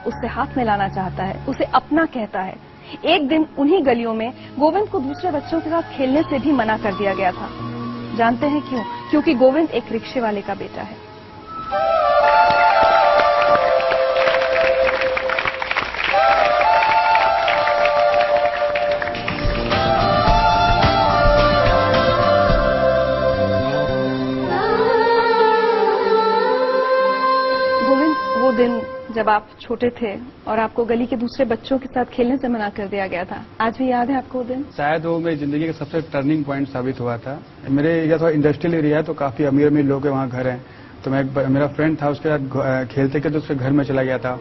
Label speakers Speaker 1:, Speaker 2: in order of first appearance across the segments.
Speaker 1: उससे हाथ मिलाना चाहता है, उसे अपना कहता है। एक दिन उन्हीं गलियों में गोविंद को दूसरे बच्चों के साथ खेलने से भी मना कर दिया गया था। जानते हैं क्यों? क्योंकि गोविंद एक रिक्शे वाले का बेटा है। गोविंद, वो दिन जब आप छोटे थे और आपको गली के दूसरे बच्चों के साथ खेलने से मना कर दिया गया था, आज भी याद है आपको वो दिन?
Speaker 2: शायद वो मेरी जिंदगी का सबसे टर्निंग पॉइंट साबित हुआ था। मेरे ये थोड़ा इंडस्ट्रियल एरिया है, तो काफी अमीर अमीर लोग के वहाँ घर हैं। तो मेरा फ्रेंड था, उसके साथ खेलते खेलते उसके घर में चला गया था।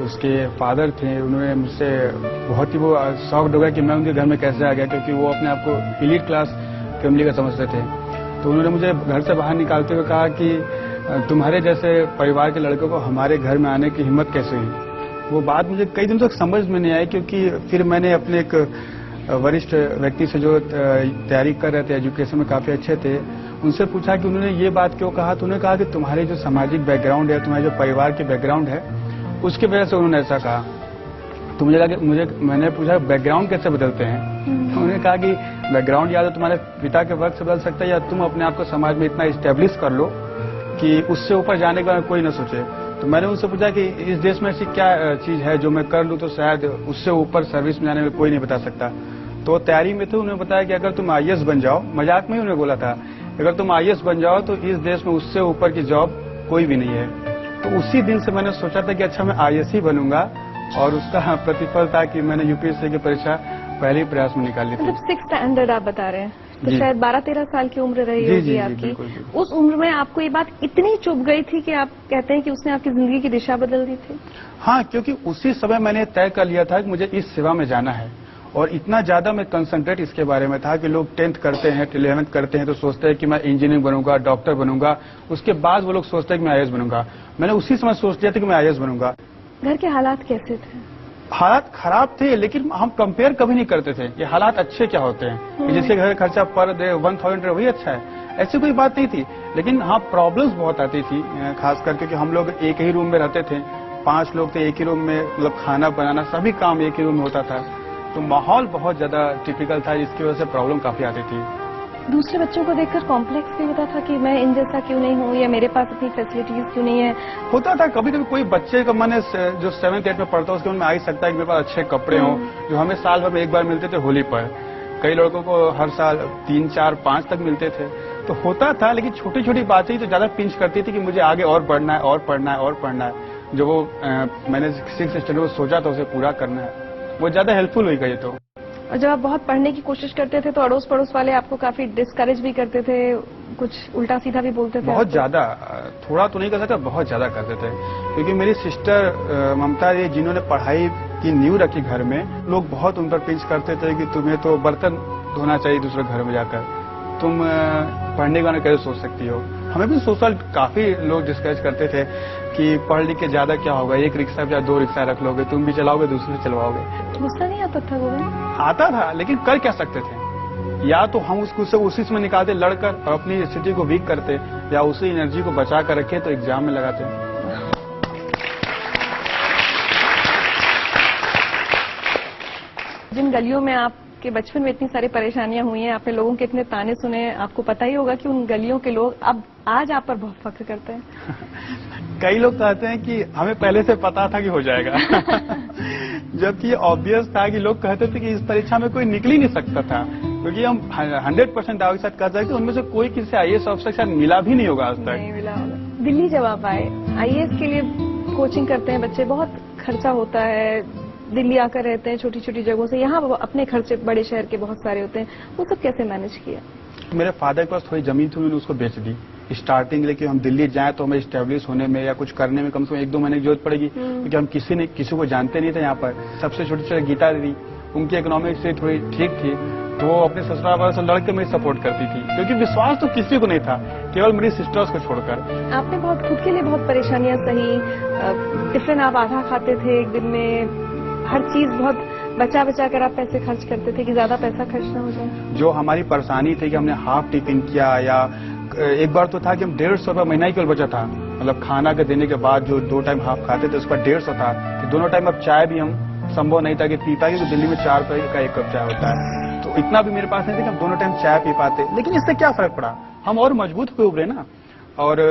Speaker 2: उसके फादर थे, उन्होंने मुझसे बहुत ही वो शॉक्ड हो गया कि मैं उनके घर में कैसे आ गया, क्योंकि वो अपने आप को एलीट क्लास फैमिली का समझते थे। तो उन्होंने मुझे घर से बाहर निकालते हुए कहा कि तुम्हारे जैसे परिवार के लड़कों को हमारे घर में आने की हिम्मत कैसे हुई। वो बात मुझे कई दिन तक समझ में नहीं आई, क्योंकि फिर मैंने अपने एक वरिष्ठ व्यक्ति से जो तैयारी कर रहे थे, एजुकेशन में काफी अच्छे थे, उनसे पूछा कि उन्होंने ये बात क्यों कहा। तो उन्होंने कहा कि तुम्हारे जो सामाजिक बैकग्राउंड है, तुम्हारे जो परिवार के बैकग्राउंड है, उसकी वजह से उन्होंने ऐसा कहा। तो मुझे लगा, मैंने पूछा बैकग्राउंड कैसे बदलते हैं। तो उन्होंने कहा कि बैकग्राउंड या तो तुम्हारे पिता के वक्त से बदल सकता है, या तुम अपने आप को समाज में इतना स्टेब्लिश कर लो कि उससे ऊपर जाने के बाद कोई न सोचे। तो मैंने उनसे पूछा कि इस देश में ऐसी क्या चीज है जो मैं कर लूं तो शायद उससे ऊपर सर्विस में जाने में कोई नहीं बता सकता। तो तैयारी में थे, उन्होंने बताया कि अगर तुम आईएएस बन जाओ, मजाक में ही उन्होंने बोला था, अगर तुम आईएएस बन जाओ तो इस देश में उससे ऊपर की जॉब कोई भी नहीं है। तो उसी दिन से मैंने सोचा था कि अच्छा मैं आईएएस ही बनूंगा, और उसका प्रतिफल था कि मैंने यूपीएससी की परीक्षा पहले ही प्रयास में निकाल ली थी।
Speaker 1: मतलब 6th स्टैंडर्ड आप बता रहे हैं, तो शायद 12-13 साल की उम्र रही होगी आपकी।
Speaker 2: बिल्कुल।
Speaker 1: उस उम्र में आपको ये बात इतनी चुभ गई थी कि आप कहते हैं कि उसने आपकी जिंदगी की दिशा बदल दी थी?
Speaker 2: हाँ, क्योंकि उसी समय मैंने तय कर लिया था कि मुझे इस सेवा में जाना है, और इतना ज्यादा मैं कंसंट्रेट इसके बारे में था कि लोग 10th करते हैं, 11th करते हैं तो सोचते हैं कि मैं इंजीनियर बनूंगा, डॉक्टर बनूंगा, उसके बाद वो लोग सोचते हैं कि मैं आईएएस बनूंगा। मैंने उसी समय सोच लिया था कि मैं आईएएस बनूंगा।
Speaker 1: घर के हालात कैसे थे?
Speaker 2: हालात खराब थे, लेकिन हम कंपेयर कभी नहीं करते थे ये हालात अच्छे क्या होते हैं, कि जिसके घर खर्चा पर डे 1000 वही अच्छा है, ऐसी कोई बात नहीं थी। लेकिन हाँ, प्रॉब्लम्स बहुत आती थी, खास करके कि हम लोग एक ही रूम में रहते थे, 5 लोग थे एक ही रूम में, मतलब खाना बनाना सभी काम एक ही रूम में होता था। तो माहौल बहुत ज्यादा टिपिकल था, जिसकी वजह से प्रॉब्लम काफी आती थी।
Speaker 1: दूसरे बच्चों को देखकर कॉम्प्लेक्स भी होता था कि मैं इन जैसा क्यों नहीं हूँ, या मेरे पास इतनी फैसिलिटीज क्यों नहीं है?
Speaker 2: होता था कभी कभी। कोई बच्चे का मन जो 7th 8th में पढ़ता है, उसके मन में आ ही सकता है कि मेरे पास अच्छे कपड़े हों, जो हमें साल भर में एक बार मिलते थे होली पर। कई लड़कों को हर साल 3, 4, 5 तक मिलते थे। तो होता था, लेकिन छोटी छोटी बातें ही तो ज्यादा पिंच करती थी कि मुझे आगे और बढ़ना है, और पढ़ना है, और पढ़ना है। जो वो मैंने 6th स्टैंडर्ड में सोचा था उसे पूरा करना है, वो ज्यादा हेल्पफुल हुई गई। तो
Speaker 1: और जब आप बहुत पढ़ने की कोशिश करते थे तो अड़ोस पड़ोस वाले आपको काफी डिस्करेज भी करते थे, कुछ उल्टा सीधा भी बोलते थे?
Speaker 2: बहुत ज्यादा, थोड़ा तो नहीं कर सकता, बहुत ज्यादा करते थे। क्योंकि मेरी सिस्टर ममता जी, जिन्होंने पढ़ाई की नींव रखी घर में, लोग बहुत उन पर पिंच करते थे कि तुम्हें तो बर्तन धोना चाहिए दूसरे घर में जाकर, तुम पढ़ने के बारे में कैसे सोच सकती हो। हमें भी सोशल काफी लोग डिस्करेज करते थे कि पढ़ लिख के ज्यादा क्या होगा, एक रिक्शा या 2 रिक्शा रख लोगे, तुम भी चलाओगे दूसरे चलवाओगे।
Speaker 1: गुस्सा नहीं आता था गोविंद?
Speaker 2: आता था, लेकिन कर क्या सकते थे। या तो हम उसको उसी में निकालते लड़कर और अपनी स्थिति को वीक करते, या उसी एनर्जी को बचा कर रखे तो एग्जाम में लगाते।
Speaker 1: जिन गलियों में आपके बचपन में इतनी सारी परेशानियां हुई हैं, आपने लोगों के इतने ताने सुने, आपको पता ही होगा कि उन गलियों के लोग अब आज आप पर बहुत फख्र करते हैं।
Speaker 2: कई लोग कहते हैं कि हमें पहले से पता था कि हो जाएगा। जबकि ऑब्वियस था कि लोग कहते थे कि इस परीक्षा में कोई निकल ही नहीं सकता था, क्योंकि हम 100% दावे के साथ कहते हैं कि उनमें से कोई किसी आईएएस ऑफिसर के साथ मिला भी नहीं होगा आज तक।
Speaker 1: नहीं मिला होगा। दिल्ली जब आप आए, आईएएस के लिए कोचिंग करते हैं बच्चे, बहुत खर्चा होता है, दिल्ली आकर रहते हैं छोटी छोटी जगहों से, यहाँ अपने खर्चे बड़े शहर के बहुत सारे होते हैं, वो सब कैसे मैनेज किया?
Speaker 2: मेरे फादर के पास थोड़ी जमीन थी, उन्होंने उसको बेच दी स्टार्टिंग, लेकिन हम दिल्ली जाएं तो हमें स्टेब्लिश होने में या कुछ करने में कम से कम 1-2 महीने की जरूरत पड़ेगी, क्योंकि हम किसी को जानते नहीं थे यहाँ पर। सबसे छोटी छोटी गीता दीदी, उनकी इकोनॉमिक से थोड़ी ठीक थी, तो वो अपने ससुराल वालों से लड़के मेरी सपोर्ट करती थी, क्योंकि विश्वास तो किसी को नहीं था, केवल मेरी सिस्टर्स को छोड़कर।
Speaker 1: आपने बहुत खुद के लिए बहुत परेशानियां सही, टिफिन आप आधा खाते थे एक दिन में, हर चीज बहुत बचा बचा कर आप पैसे खर्च करते थे कि ज्यादा पैसा खर्च ना हो जाए।
Speaker 2: जो हमारी परेशानी थी कि हमने हाफ टिफिन किया, या एक बार तो था कि हम 150 रुपया महीना ही केवल बचा था, मतलब खाना के देने के बाद जो 2 टाइम हाफ खाते थे उसका 150 था कि दोनों टाइम अब चाय भी हम संभव नहीं था कि पी पाए, क्योंकि दिल्ली में 4 रुपए का 1 कप चाय होता है, तो इतना भी मेरे पास नहीं था कि हम दोनों टाइम चाय पी पाते। लेकिन इससे क्या फर्क पड़ा, हम और मजबूत हुए उभरे ना। और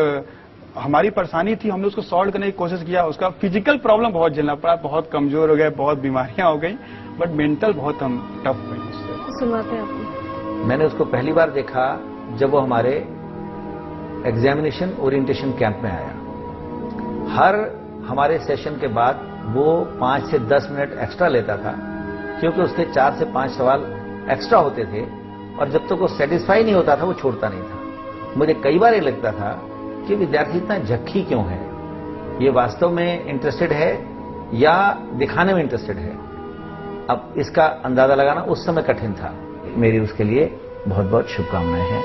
Speaker 2: हमारी परेशानी थी, हमने उसको सॉल्व करने की कोशिश किया। उसका फिजिकल प्रॉब्लम बहुत झेलना पड़ा, बहुत कमजोर हो गए, बहुत बीमारियां हो गई, बट मेंटल बहुत हम टफ हुए उससे।
Speaker 1: सुनवाते हैं आपको।
Speaker 3: मैंने उसको पहली बार देखा जब वो हमारे एग्जामिनेशन ओरिएंटेशन कैंप में आया। हर हमारे सेशन के बाद वो 5 से 10 मिनट एक्स्ट्रा लेता था, क्योंकि उसके 4 से 5 सवाल एक्स्ट्रा होते थे, और जब तक वो सेटिस्फाई नहीं होता था वो छोड़ता नहीं था। मुझे कई बार ये लगता था कि विद्यार्थी इतना झक्की क्यों है, ये वास्तव में इंटरेस्टेड है या दिखाने में इंटरेस्टेड है। अब इसका अंदाजा लगाना उस समय कठिन था। मेरी उसके लिए बहुत बहुत शुभकामनाएं हैं।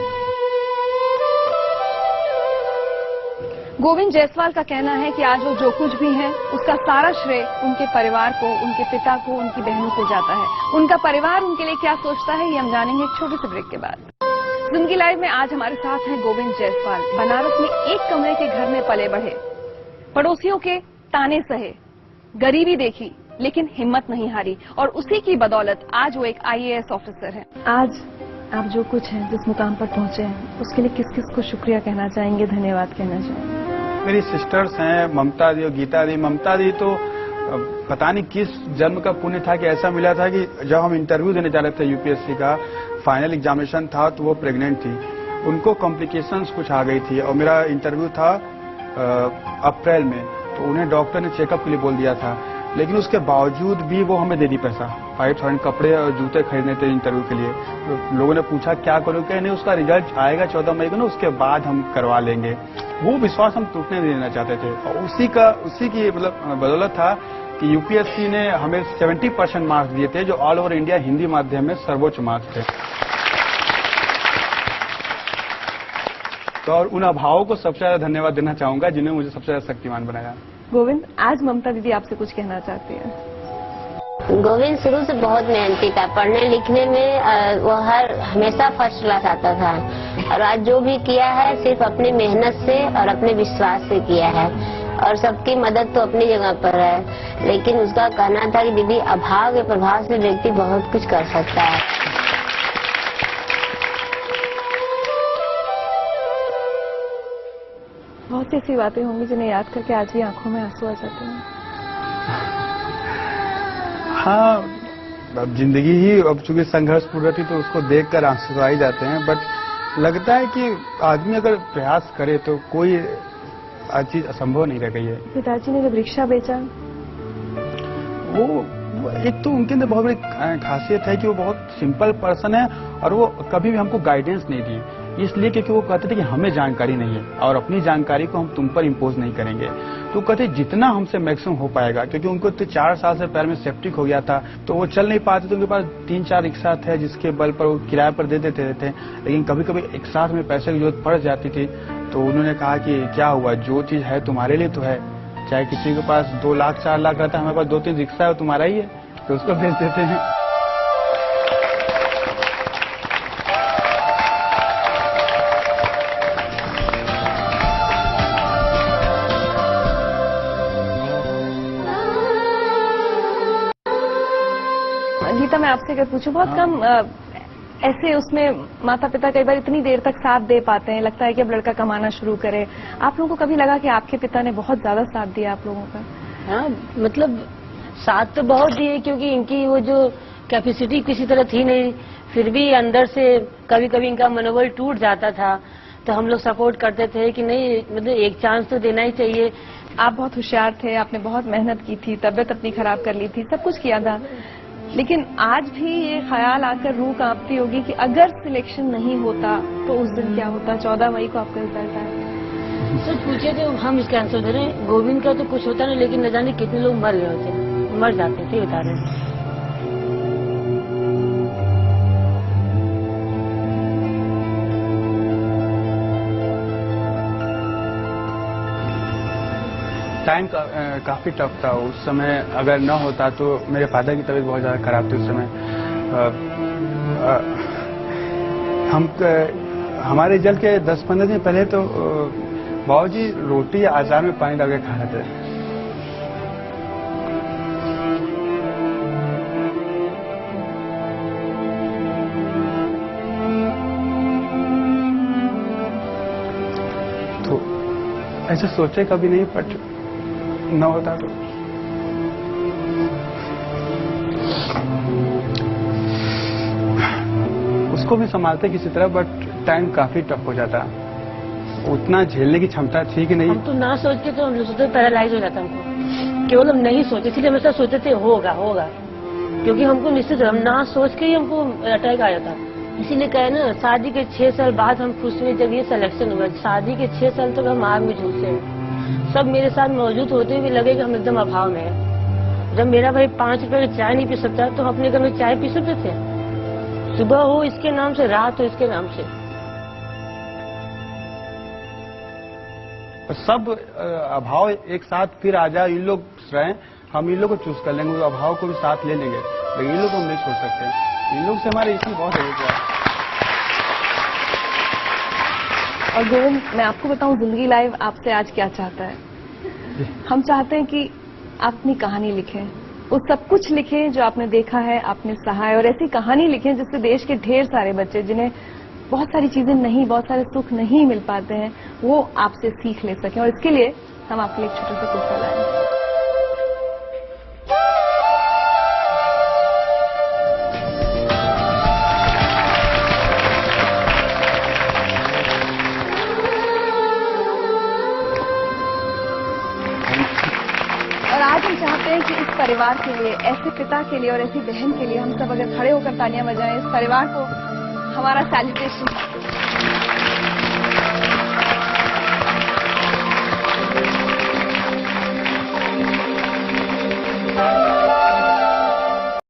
Speaker 1: गोविंद जायसवाल का कहना है कि आज वो जो कुछ भी है उसका सारा श्रेय उनके परिवार को, उनके पिता को, उनकी बहनों को जाता है। उनका परिवार उनके लिए क्या सोचता है ये हम जानेंगे एक छोटे से ब्रेक के बाद। जिंदगी लाइव में आज हमारे साथ हैं गोविंद जायसवाल। बनारस में एक कमरे के घर में पले बढ़े, पड़ोसियों के ताने सहे, गरीबी देखी लेकिन हिम्मत नहीं हारी, और उसी की बदौलत आज वो एक IAS ऑफिसर हैं। आज आप जो कुछ हैं, जिस मुकाम पर पहुंचे हैं, उसके लिए किस किस को शुक्रिया कहना चाहेंगे, धन्यवाद कहना चाहेंगे?
Speaker 2: मेरी सिस्टर्स हैं ममता दी और गीता दी। ममता दी तो पता नहीं किस जन्म का पुण्य था कि ऐसा मिला था कि जब हम इंटरव्यू देने जा रहे थे UPSC का फाइनल एग्जामिनेशन था, तो वो प्रेग्नेंट थी, उनको कॉम्प्लिकेशंस कुछ आ गई थी, और मेरा इंटरव्यू था अप्रैल में, तो उन्हें डॉक्टर ने चेकअप के लिए बोल दिया था। लेकिन उसके बावजूद भी वो हमें दे दी पैसा, 5,000 कपड़े और जूते खरीदने थे इंटरव्यू के लिए। तो लोगों ने पूछा क्या करो, क्या नहीं, उसका रिजल्ट आएगा 14 मई को ना, उसके बाद हम करवा लेंगे। वो विश्वास हम टूटने नहीं देना चाहते थे, और उसी की मतलब बदौलत था कि UPSC ने हमें 70% मार्क्स दिए थे, जो ऑल ओवर इंडिया हिंदी माध्यम में सर्वोच्च मार्क्स थे। तो और उन अभावों को सबसे ज्यादा धन्यवाद देना चाहूंगा जिन्होंने मुझे सबसे ज्यादा शक्तिमान बनाया।
Speaker 1: गोविंद, आज ममता दीदी आपसे कुछ कहना चाहती है।
Speaker 4: गोविंद शुरू से बहुत मेहनती था, पढ़ने लिखने में वो हमेशा फर्स्ट क्लास आता था, और आज जो भी किया है सिर्फ अपनी मेहनत से और अपने विश्वास से किया है, और सबकी मदद तो अपनी जगह पर है। लेकिन उसका कहना था कि दीदी अभाव के प्रभाव से व्यक्ति बहुत कुछ कर सकता है।
Speaker 1: बहुत सी ऐसी बातें होंगी जिन्हें याद करके आज भी आंखों में आंसू आ जाते हैं।
Speaker 2: हाँ, अब जिंदगी ही अब चूंकि संघर्षपूर्ण रहती तो उसको देखकर आंसू आ ही जाते हैं, बट लगता है कि आदमी अगर प्रयास करे तो कोई चीज असंभव नहीं रह गई है।
Speaker 1: पिताजी ने जब रिक्शा बेचा,
Speaker 2: वो एक तो उनके अंदर बहुत बड़ी खासियत है कि वो बहुत सिंपल पर्सन है, और वो कभी भी हमको गाइडेंस नहीं दी, इसलिए क्योंकि वो कहते थे कि हमें जानकारी नहीं है और अपनी जानकारी को हम तुम पर इम्पोज नहीं करेंगे। तो कहते जितना हमसे मैक्सिमम हो पाएगा, क्योंकि उनको तो 4 साल से पैर में सेप्टिक हो गया था, तो वो चल नहीं पाते, तो उनके पास 3-4 रिक्शा थे जिसके बल पर वो किराए पर दे देते थे। लेकिन कभी कभी एक साथ में पैसे की जरूरत पड़ जाती थी, तो उन्होंने कहा कि क्या हुआ, जो चीज है तुम्हारे लिए तो है, चाहे किसी के पास 2 लाख 4 लाख रहता है, हमारे पास 2-3 रिक्शा है, वो तुम्हारा ही है, तो उसको भेज देते हैं।
Speaker 1: गीता, मैं आपसे अगर पूछूं, बहुत कम ऐसे उसमें माता पिता कई बार इतनी देर तक साथ दे पाते हैं, लगता है कि अब लड़का कमाना शुरू करे। आप लोगों को कभी लगा कि आपके पिता ने बहुत ज्यादा साथ दिया आप लोगों का?
Speaker 5: हाँ, मतलब साथ तो बहुत दिए, क्योंकि इनकी वो जो कैपेसिटी किसी तरह थी नहीं, फिर भी अंदर से कभी कभी इनका मनोबल टूट जाता था, तो हम लोग सपोर्ट करते थे कि नहीं, मतलब एक चांस तो देना ही चाहिए।
Speaker 1: आप बहुत होशियार थे, आपने बहुत मेहनत की थी, तबियत अपनी खराब कर ली थी, सब कुछ किया था, लेकिन आज भी ये ख्याल आकर रूह कांपती होगी कि अगर सिलेक्शन नहीं होता तो उस दिन क्या होता। 14 मई को आपका रिजल्ट आया।
Speaker 5: सच पूछे तो हम इसका आंसर दे रहे हैं, गोविंद का तो कुछ होता नहीं, लेकिन न जाने कितने लोग मर गए होते, मर जाते थे बता रहे।
Speaker 2: टाइम काफी टफ था उस समय, अगर न होता तो मेरे फादर की तबीयत बहुत ज्यादा खराब थी उस समय। हमारे रिजल्ट के 10-15 दिन पहले तो बाबूजी रोटी अचार में पानी डाल के खा रहे थे। तो ऐसे सोचे कभी नहीं, बट न होता तो उसको भी संभालते किसी तरह, बट टाइम काफी टफ हो जाता। उतना झेलने की क्षमता थी कि नहीं।
Speaker 5: हम तो ना सोच के तो हम सोचते पैरालाइज हो जाता हमको, केवल हम नहीं सोचे, इसलिए हमेशा सोचते थे होगा होगा, क्योंकि हमको निश्चित हम ना सोच के ही हमको अटैक आ जाता। इसीलिए कहे ना, शादी के 6 साल बाद हम खुश हुए जब ये सिलेक्शन हुआ। शादी के 6 साल तक हम आग में झूलते हैं। सब मेरे साथ मौजूद होते हुए लगे कि हम एकदम अभाव में है। जब मेरा भाई 5 रुपए की चाय नहीं पी सकता तो हम अपने घर में चाय पी सकते थे। सुबह हो इसके नाम से, रात हो इसके नाम से।
Speaker 2: सब अभाव एक साथ फिर आ जाए, इन लोग रहें, हम इन लोग को चूज कर लेंगे, वो अभाव को भी साथ ले लेंगे, लेकिन इन लोग को हम नहीं छोड़ सकते। इन लोग से हमारे इसी बहुत है।
Speaker 1: और गोविंद, मैं आपको बताऊं, जिंदगी लाइव आपसे आज क्या चाहता है। हम चाहते हैं कि आप अपनी कहानी लिखें, वो सब कुछ लिखें जो आपने देखा है, आपने सहा है, और ऐसी कहानी लिखें जिससे देश के ढेर सारे बच्चे जिन्हें बहुत सारी चीजें नहीं, बहुत सारे सुख नहीं मिल पाते हैं, वो आपसे सीख ले सकें। और इसके लिए हम आपके लिए एक छोटा सा किस्सा लाए। और आज हम चाहते हैं कि इस परिवार के लिए, ऐसे पिता के लिए और ऐसी बहन के लिए हम सब अगर खड़े होकर तालियां बजाएं, इस परिवार को हमारा सेलिब्रेशन।